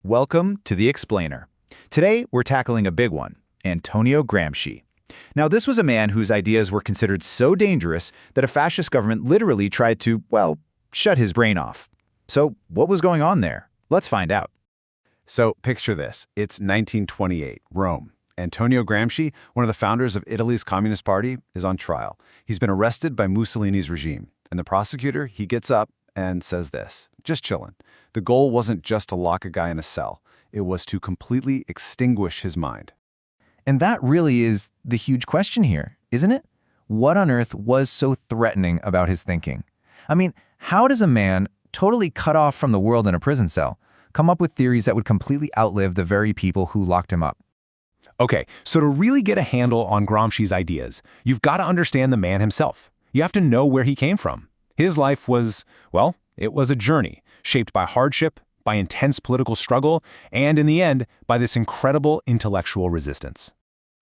Welcome to The Explainer. Today, we're tackling a big one, Antonio Gramsci. Now, this was a man whose ideas were considered so dangerous that a fascist government literally tried to, well, shut his brain off. So, what was going on there? Let's find out. So, picture this. It's 1928, Rome. Antonio Gramsci, one of the founders of Italy's Communist Party, is on trial. He's been arrested by Mussolini's regime. And the prosecutor, he gets up and says this, just chillin'. The goal wasn't just to lock a guy in a cell. It was to completely extinguish his mind. And that really is the huge question here, isn't it? What on earth was so threatening about his thinking? I mean, how does a man totally cut off from the world in a prison cell come up with theories that would completely outlive the very people who locked him up? Okay, so to really get a handle on Gramsci's ideas, you've got to understand the man himself. You have to know where he came from. His life was, well, it was a journey shaped by hardship, by intense political struggle, and in the end, by this incredible intellectual resistance.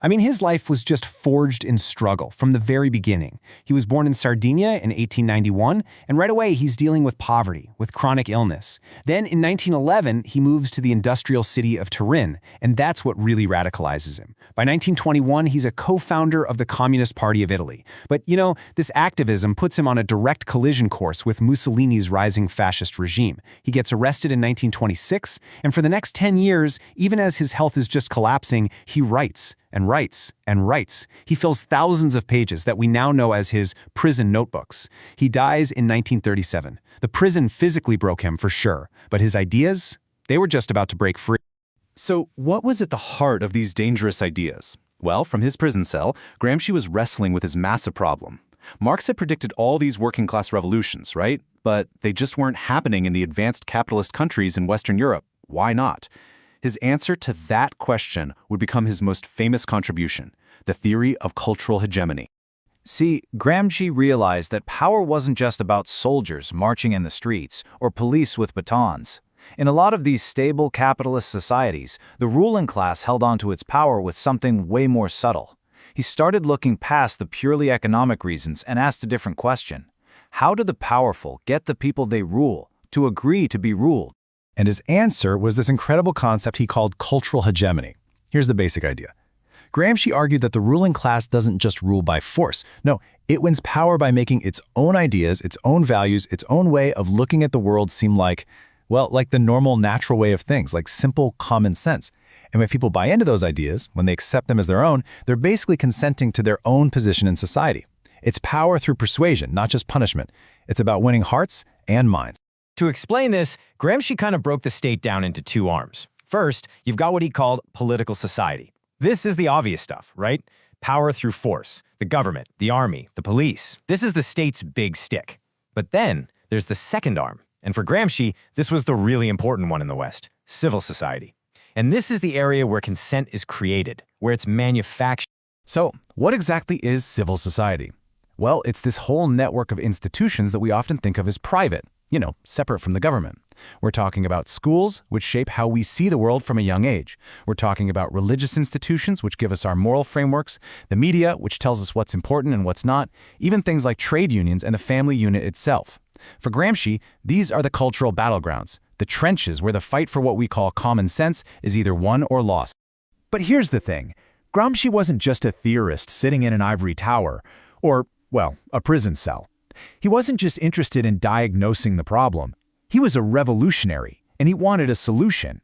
I mean, his life was just forged in struggle from the very beginning. He was born in Sardinia in 1891, and right away he's dealing with poverty, with chronic illness. Then in 1911, he moves to the industrial city of Turin, and that's what really radicalizes him. By 1921, he's a co-founder of the Communist Party of Italy. But, you know, this activism puts him on a direct collision course with Mussolini's rising fascist regime. He gets arrested in 1926, and for the next 10 years, even as his health is just collapsing, he writes and writes and writes. He fills thousands of pages that we now know as his prison notebooks. He dies in 1937. The prison physically broke him for sure, but his ideas, they were just about to break free. So what was at the heart of these dangerous ideas? Well, from his prison cell, Gramsci was wrestling with his massive problem. Marx had predicted all these working-class revolutions, right? But they just weren't happening in the advanced capitalist countries in Western Europe. Why not? His answer to that question would become his most famous contribution, the theory of cultural hegemony. See, Gramsci realized that power wasn't just about soldiers marching in the streets or police with batons. In a lot of these stable capitalist societies, the ruling class held onto its power with something way more subtle. He started looking past the purely economic reasons and asked a different question. How do the powerful get the people they rule to agree to be ruled? And his answer was this incredible concept he called cultural hegemony. Here's the basic idea. Gramsci argued that the ruling class doesn't just rule by force. No, it wins power by making its own ideas, its own values, its own way of looking at the world seem like, well, like the normal, natural way of things, like simple common sense. And when people buy into those ideas, when they accept them as their own, they're basically consenting to their own position in society. It's power through persuasion, not just punishment. It's about winning hearts and minds. To explain this, Gramsci kind of broke the state down into two arms. First, you've got what he called political society. This is the obvious stuff, right? Power through force, the government, the army, the police. This is the state's big stick. But then there's the second arm. And for Gramsci, this was the really important one in the West, civil society. And this is the area where consent is created, where it's manufactured. So, what exactly is civil society? Well, it's this whole network of institutions that we often think of as private, separate from the government. We're talking about schools, which shape how we see the world from a young age. We're talking about religious institutions, which give us our moral frameworks, the media, which tells us what's important and what's not, even things like trade unions and the family unit itself. For Gramsci, these are the cultural battlegrounds, the trenches where the fight for what we call common sense is either won or lost. But here's the thing. Gramsci wasn't just a theorist sitting in an ivory tower or, well, a prison cell. He wasn't just interested in diagnosing the problem. He was a revolutionary, and he wanted a solution.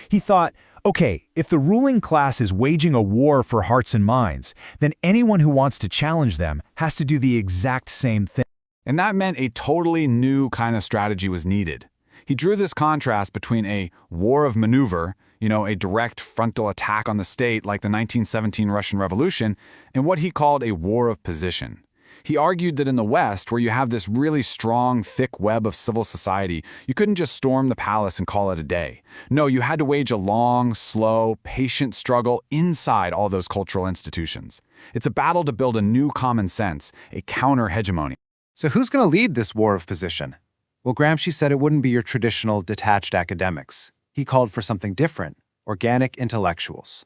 He thought, okay, if the ruling class is waging a war for hearts and minds, then anyone who wants to challenge them has to do the exact same thing. And that meant a totally new kind of strategy was needed. He drew this contrast between a war of maneuver, a direct frontal attack on the state like the 1917 Russian Revolution, and what he called a war of position. He argued that in the West, where you have this really strong, thick web of civil society, you couldn't just storm the palace and call it a day. No, you had to wage a long, slow, patient struggle inside all those cultural institutions. It's a battle to build a new common sense, a counter-hegemony. So who's going to lead this war of position? Well, Gramsci said it wouldn't be your traditional detached academics. He called for something different, organic intellectuals.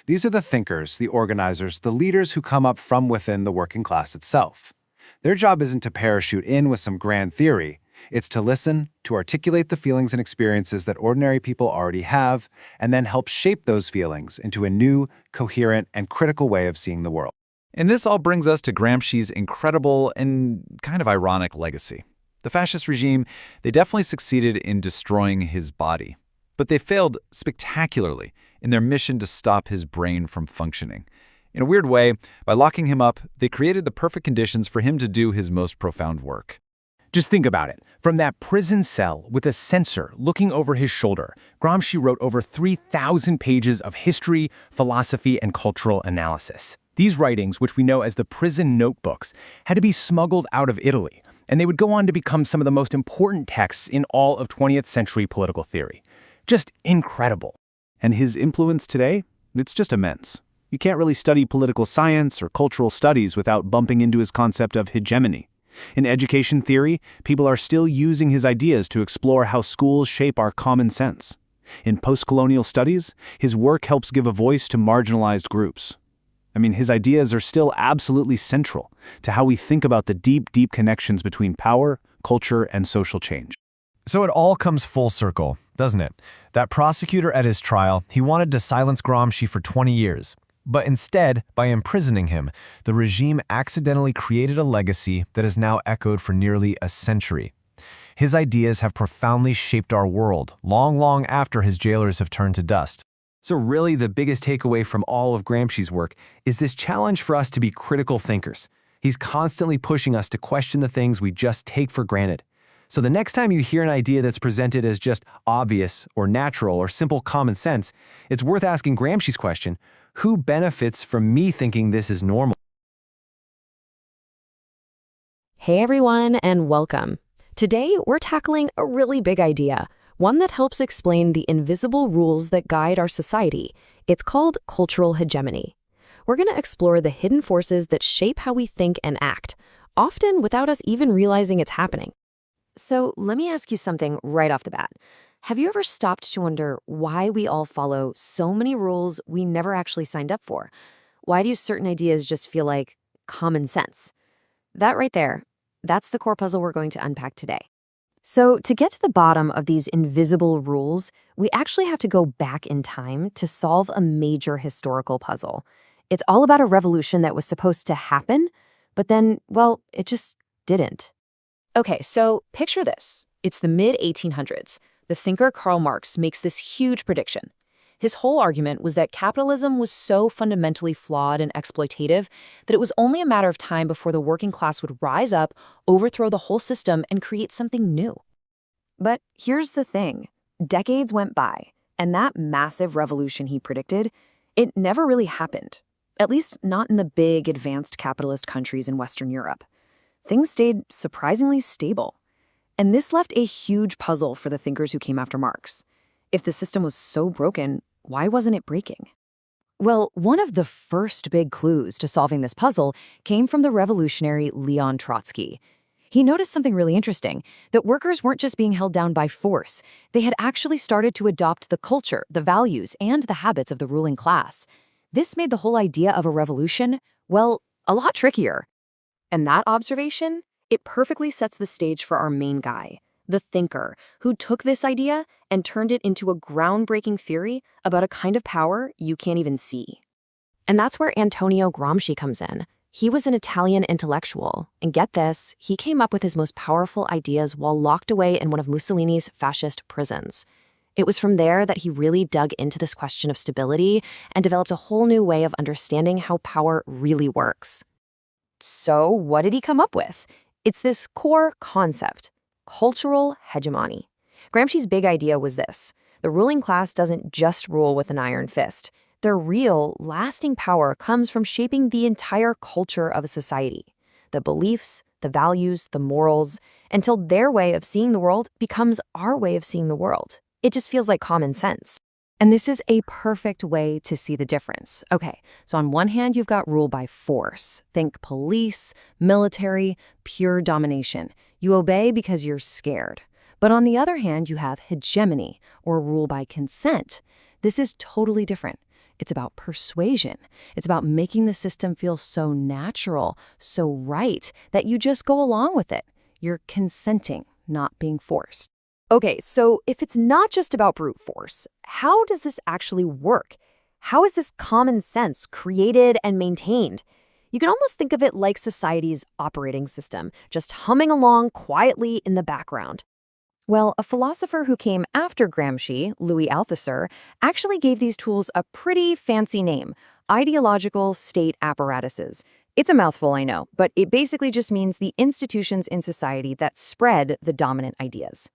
These are the thinkers, the organizers, the leaders who come up from within the working class itself. Their job isn't to parachute in with some grand theory. It's to listen, to articulate the feelings and experiences that ordinary people already have, and then help shape those feelings into a new, coherent, and critical way of seeing the world. And this all brings us to Gramsci's incredible and kind of ironic legacy. The fascist regime, they definitely succeeded in destroying his body, but they failed spectacularly in their mission to stop his brain from functioning. In a weird way, by locking him up, they created the perfect conditions for him to do his most profound work. Just think about it. From that prison cell with a censor looking over his shoulder, Gramsci wrote over 3,000 pages of history, philosophy, and cultural analysis. These writings, which we know as the prison notebooks, had to be smuggled out of Italy, and they would go on to become some of the most important texts in all of 20th century political theory. Just incredible. And his influence today? It's just immense. You can't really study political science or cultural studies without bumping into his concept of hegemony. In education theory, people are still using his ideas to explore how schools shape our common sense. In post-colonial studies, his work helps give a voice to marginalized groups. His ideas are still absolutely central to how we think about the deep, deep connections between power, culture, and social change. So it all comes full circle, doesn't it? That prosecutor at his trial, he wanted to silence Gramsci for 20 years. But instead, by imprisoning him, the regime accidentally created a legacy that is now echoed for nearly a century. His ideas have profoundly shaped our world, long, long after his jailers have turned to dust. So really, the biggest takeaway from all of Gramsci's work is this challenge for us to be critical thinkers. He's constantly pushing us to question the things we just take for granted. So the next time you hear an idea that's presented as just obvious or natural or simple common sense, it's worth asking Gramsci's question, who benefits from me thinking this is normal? Hey everyone, and welcome. Today, we're tackling a really big idea, one that helps explain the invisible rules that guide our society. It's called cultural hegemony. We're going to explore the hidden forces that shape how we think and act, often without us even realizing it's happening. So let me ask you something right off the bat. Have you ever stopped to wonder why we all follow so many rules we never actually signed up for? Why do certain ideas just feel like common sense? That right there, that's the core puzzle we're going to unpack today. So to get to the bottom of these invisible rules, we actually have to go back in time to solve a major historical puzzle. It's all about a revolution that was supposed to happen, but then, well, it just didn't. Okay, so picture this. It's the mid-1800s. The thinker Karl Marx makes this huge prediction. His whole argument was that capitalism was so fundamentally flawed and exploitative that it was only a matter of time before the working class would rise up, overthrow the whole system, and create something new. But here's the thing. Decades went by, and that massive revolution he predicted, it never really happened. At least not in the big, advanced capitalist countries in Western Europe. Things stayed surprisingly stable. And this left a huge puzzle for the thinkers who came after Marx. If the system was so broken, why wasn't it breaking? Well, one of the first big clues to solving this puzzle came from the revolutionary Leon Trotsky. He noticed something really interesting, that workers weren't just being held down by force. They had actually started to adopt the culture, the values, and the habits of the ruling class. This made the whole idea of a revolution, well, a lot trickier. And that observation, it perfectly sets the stage for our main guy, the thinker, who took this idea and turned it into a groundbreaking theory about a kind of power you can't even see. And that's where Antonio Gramsci comes in. He was an Italian intellectual, and get this, he came up with his most powerful ideas while locked away in one of Mussolini's fascist prisons. It was from there that he really dug into this question of stability and developed a whole new way of understanding how power really works. So what did he come up with? It's this core concept, cultural hegemony. Gramsci's big idea was this. The ruling class doesn't just rule with an iron fist. Their real, lasting power comes from shaping the entire culture of a society. The beliefs, the values, the morals, until their way of seeing the world becomes our way of seeing the world. It just feels like common sense. And this is a perfect way to see the difference. Okay, so on one hand, you've got rule by force. Think police, military, pure domination. You obey because you're scared. But on the other hand, you have hegemony, or rule by consent. This is totally different. It's about persuasion. It's about making the system feel so natural, so right, that you just go along with it. You're consenting. not being forced. Okay, so if it's not just about brute force, how does this actually work? How is this common sense created and maintained? You can almost think of it like society's operating system, just humming along quietly in the background. Well, a philosopher who came after Gramsci, Louis Althusser, actually gave these tools a pretty fancy name: ideological state apparatuses. It's a mouthful, I know, but it basically just means the institutions in society that spread the dominant ideas.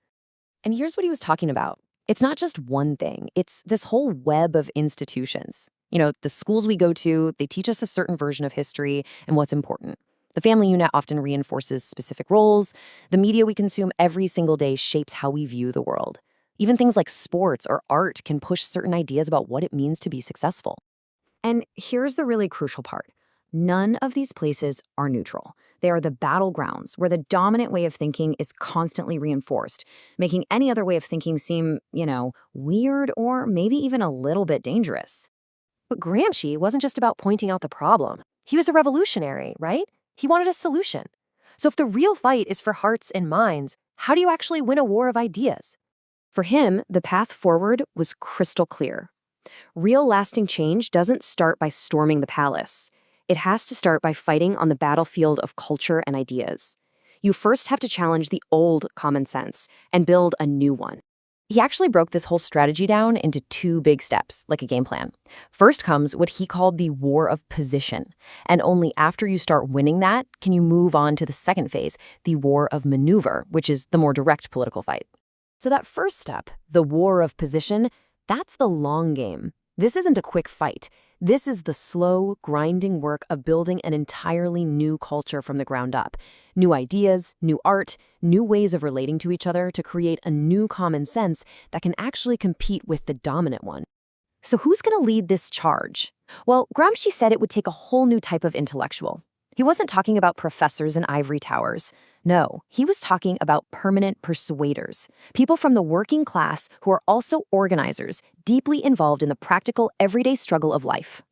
And here's what he was talking about. It's not just one thing. It's this whole web of institutions. The schools we go to, they teach us a certain version of history and what's important. The family unit often reinforces specific roles. The media we consume every single day shapes how we view the world. Even things like sports or art can push certain ideas about what it means to be successful. And here's the really crucial part. None of these places are neutral. They are the battlegrounds where the dominant way of thinking is constantly reinforced, making any other way of thinking seem, weird or maybe even a little bit dangerous. But Gramsci wasn't just about pointing out the problem. He was a revolutionary, right? He wanted a solution. So if the real fight is for hearts and minds, how do you actually win a war of ideas? For him, the path forward was crystal clear. Real lasting change doesn't start by storming the palace. It has to start by fighting on the battlefield of culture and ideas. You first have to challenge the old common sense and build a new one. He actually broke this whole strategy down into 2 big steps, like a game plan. First comes what he called the war of position. And only after you start winning that can you move on to the second phase, the war of maneuver, which is the more direct political fight. So that first step, the war of position, that's the long game. This isn't a quick fight. This is the slow, grinding work of building an entirely new culture from the ground up. New ideas, new art, new ways of relating to each other to create a new common sense that can actually compete with the dominant one. So who's going to lead this charge? Well, Gramsci said it would take a whole new type of intellectual. He wasn't talking about professors in ivory towers. No, he was talking about permanent persuaders, people from the working class who are also organizers, deeply involved in the practical, everyday struggle of life.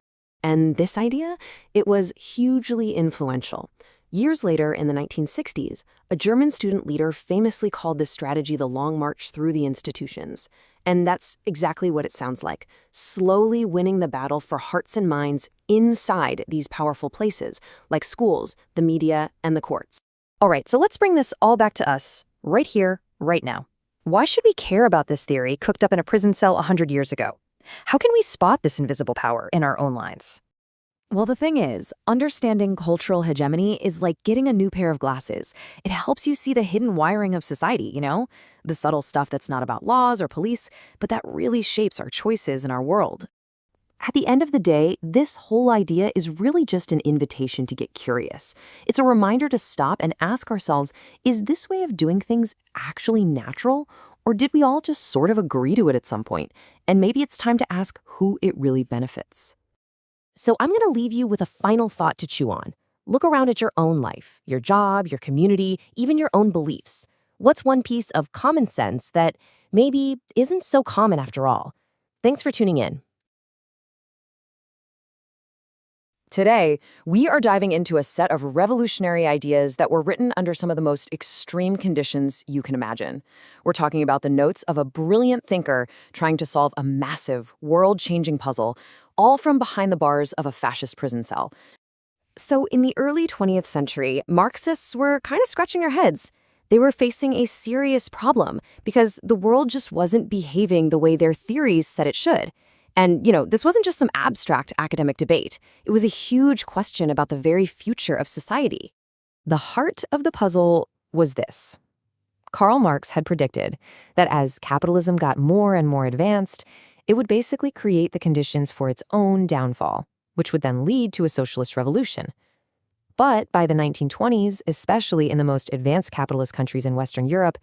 And this idea, it was hugely influential. Years later, in the 1960s, a German student leader famously called this strategy the Long March through the institutions. And that's exactly what it sounds like, slowly winning the battle for hearts and minds inside these powerful places, like schools, the media, and the courts. All right, so let's bring this all back to us, right here, right now. Why should we care about this theory cooked up in a prison cell 100 years ago? How can we spot this invisible power in our own lives? Well, the thing is, understanding cultural hegemony is like getting a new pair of glasses. It helps you see the hidden wiring of society, the subtle stuff that's not about laws or police, but that really shapes our choices in our world. At the end of the day, this whole idea is really just an invitation to get curious. It's a reminder to stop and ask ourselves, is this way of doing things actually natural? Or did we all just sort of agree to it at some point? And maybe it's time to ask who it really benefits. So I'm going to leave you with a final thought to chew on. Look around at your own life, your job, your community, even your own beliefs. What's one piece of common sense that maybe isn't so common after all? Thanks for tuning in. Today, we are diving into a set of revolutionary ideas that were written under some of the most extreme conditions you can imagine. We're talking about the notes of a brilliant thinker trying to solve a massive, world-changing puzzle, all from behind the bars of a fascist prison cell. So in the early 20th century, Marxists were kind of scratching their heads. They were facing a serious problem because the world just wasn't behaving the way their theories said it should. And, this wasn't just some abstract academic debate. It was a huge question about the very future of society. The heart of the puzzle was this. Karl Marx had predicted that as capitalism got more and more advanced, it would basically create the conditions for its own downfall, which would then lead to a socialist revolution. But by the 1920s, especially in the most advanced capitalist countries in Western Europe,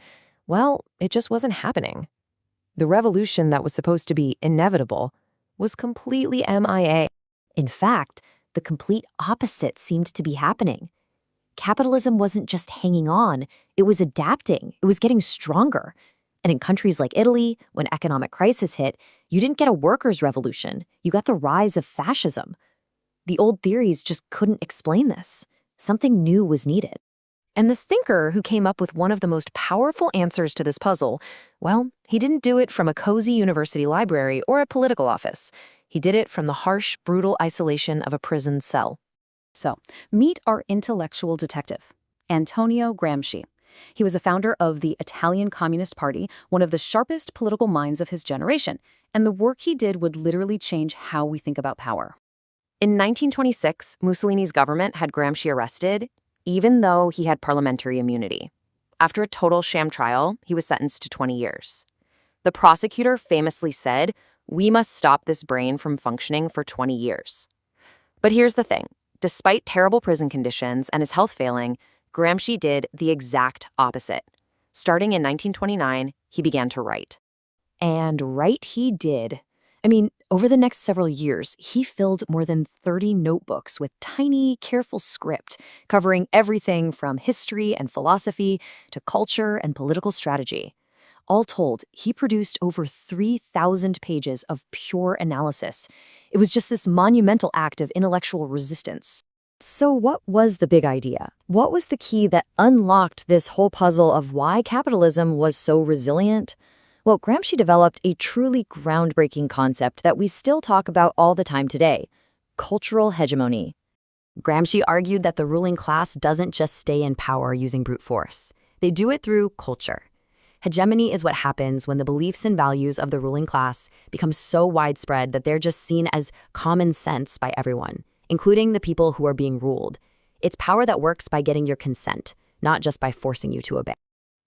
well, it just wasn't happening. The revolution that was supposed to be inevitable was completely MIA. In fact, the complete opposite seemed to be happening. Capitalism wasn't just hanging on, it was adapting, it was getting stronger. And in countries like Italy, when economic crisis hit, you didn't get a workers' revolution, you got the rise of fascism. The old theories just couldn't explain this. Something new was needed. And the thinker who came up with one of the most powerful answers to this puzzle, well, he didn't do it from a cozy university library or a political office. He did it from the harsh, brutal isolation of a prison cell. So, meet our intellectual detective, Antonio Gramsci. He was a founder of the Italian Communist Party, one of the sharpest political minds of his generation, and the work he did would literally change how we think about power. In 1926, Mussolini's government had Gramsci arrested, even though he had parliamentary immunity. After a total sham trial, he was sentenced to 20 years. The prosecutor famously said, "We must stop this brain from functioning for 20 years." But here's the thing. Despite terrible prison conditions and his health failing, Gramsci did the exact opposite. Starting in 1929, he began to write. And write he did. I mean, over the next several years, he filled more than 30 notebooks with tiny, careful script, covering everything from history and philosophy to culture and political strategy. All told, he produced over 3,000 pages of pure analysis. It was just this monumental act of intellectual resistance. So what was the big idea? What was the key that unlocked this whole puzzle of why capitalism was so resilient? Well, Gramsci developed a truly groundbreaking concept that we still talk about all the time today: cultural hegemony. Gramsci argued that the ruling class doesn't just stay in power using brute force. They do it through culture. Hegemony is what happens when the beliefs and values of the ruling class become so widespread that they're just seen as common sense by everyone, including the people who are being ruled. It's power that works by getting your consent, not just by forcing you to obey.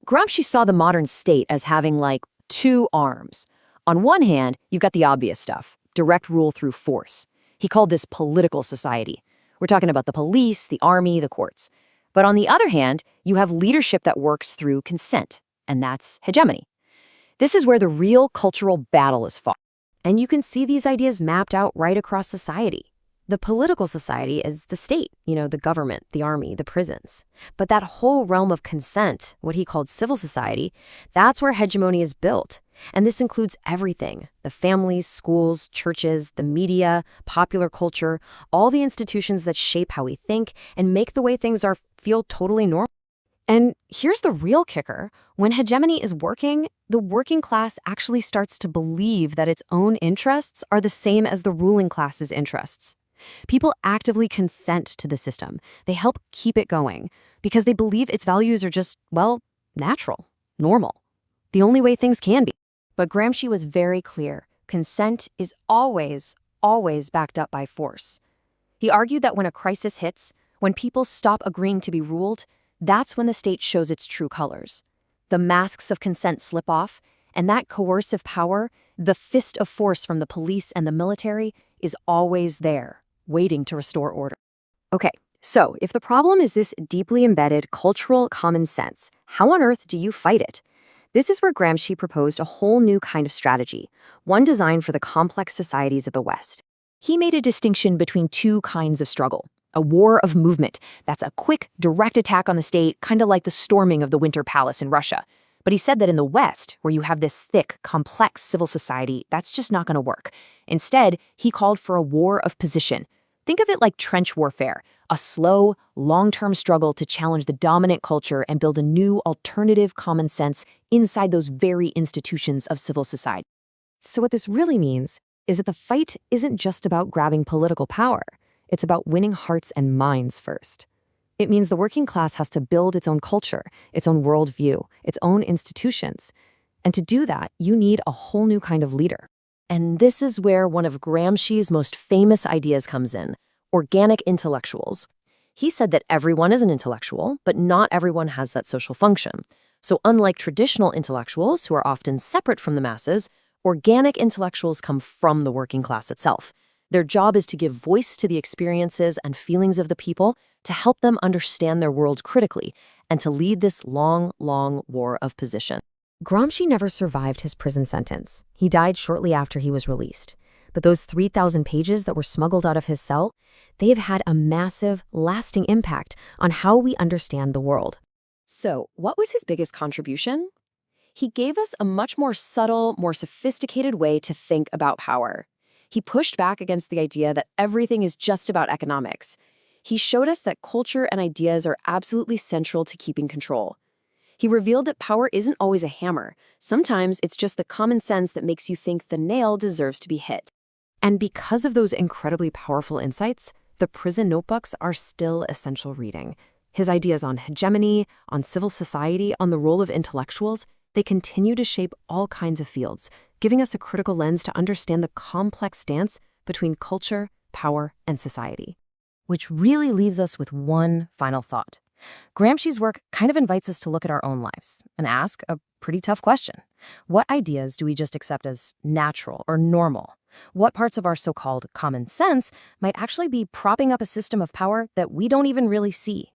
Gramsci saw the modern state as having like two arms. On one hand, you've got the obvious stuff, direct rule through force. He called this political society. We're talking about the police, the army, the courts. But on the other hand, you have leadership that works through consent, and that's hegemony. This is where the real cultural battle is fought. And you can see these ideas mapped out right across society. The political society is the state, the government, the army, the prisons. But that whole realm of consent, what he called civil society, that's where hegemony is built. And this includes everything: the families, schools, churches, the media, popular culture, all the institutions that shape how we think and make the way things are feel totally normal. And here's the real kicker. When hegemony is working, the working class actually starts to believe that its own interests are the same as the ruling class's interests. People actively consent to the system. They help keep it going because they believe its values are just, well, natural, normal, the only way things can be. But Gramsci was very clear. Consent is always, always backed up by force. He argued that when a crisis hits, when people stop agreeing to be ruled, that's when the state shows its true colors. The masks of consent slip off, and that coercive power, the fist of force from the police and the military, is always there, waiting to restore order. Okay, so if the problem is this deeply embedded cultural common sense, how on earth do you fight it? This is where Gramsci proposed a whole new kind of strategy, one designed for the complex societies of the West. He made a distinction between two kinds of struggle: a war of movement, that's a quick, direct attack on the state, kind of like the storming of the Winter Palace in Russia. But he said that in the West, where you have this thick, complex civil society, that's just not going to work. Instead, he called for a war of position. Think of it like trench warfare, a slow, long-term struggle to challenge the dominant culture and build a new, alternative common sense inside those very institutions of civil society. So what this really means is that the fight isn't just about grabbing political power. It's about winning hearts and minds first. It means the working class has to build its own culture, its own worldview, its own institutions. And to do that, you need a whole new kind of leader. And this is where one of Gramsci's most famous ideas comes in: organic intellectuals. He said that everyone is an intellectual, but not everyone has that social function. So unlike traditional intellectuals, who are often separate from the masses, organic intellectuals come from the working class itself. Their job is to give voice to the experiences and feelings of the people, to help them understand their world critically, and to lead this long, long war of position. Gramsci never survived his prison sentence. He died shortly after he was released. But those 3,000 pages that were smuggled out of his cell, they have had a massive, lasting impact on how we understand the world. So, what was his biggest contribution? He gave us a much more subtle, more sophisticated way to think about power. He pushed back against the idea that everything is just about economics. He showed us that culture and ideas are absolutely central to keeping control. He revealed that power isn't always a hammer. Sometimes it's just the common sense that makes you think the nail deserves to be hit. And because of those incredibly powerful insights, the prison notebooks are still essential reading. His ideas on hegemony, on civil society, on the role of intellectuals, they continue to shape all kinds of fields, giving us a critical lens to understand the complex dance between culture, power, and society. Which really leaves us with one final thought. Gramsci's work kind of invites us to look at our own lives and ask a pretty tough question. What ideas do we just accept as natural or normal? What parts of our so-called common sense might actually be propping up a system of power that we don't even really see?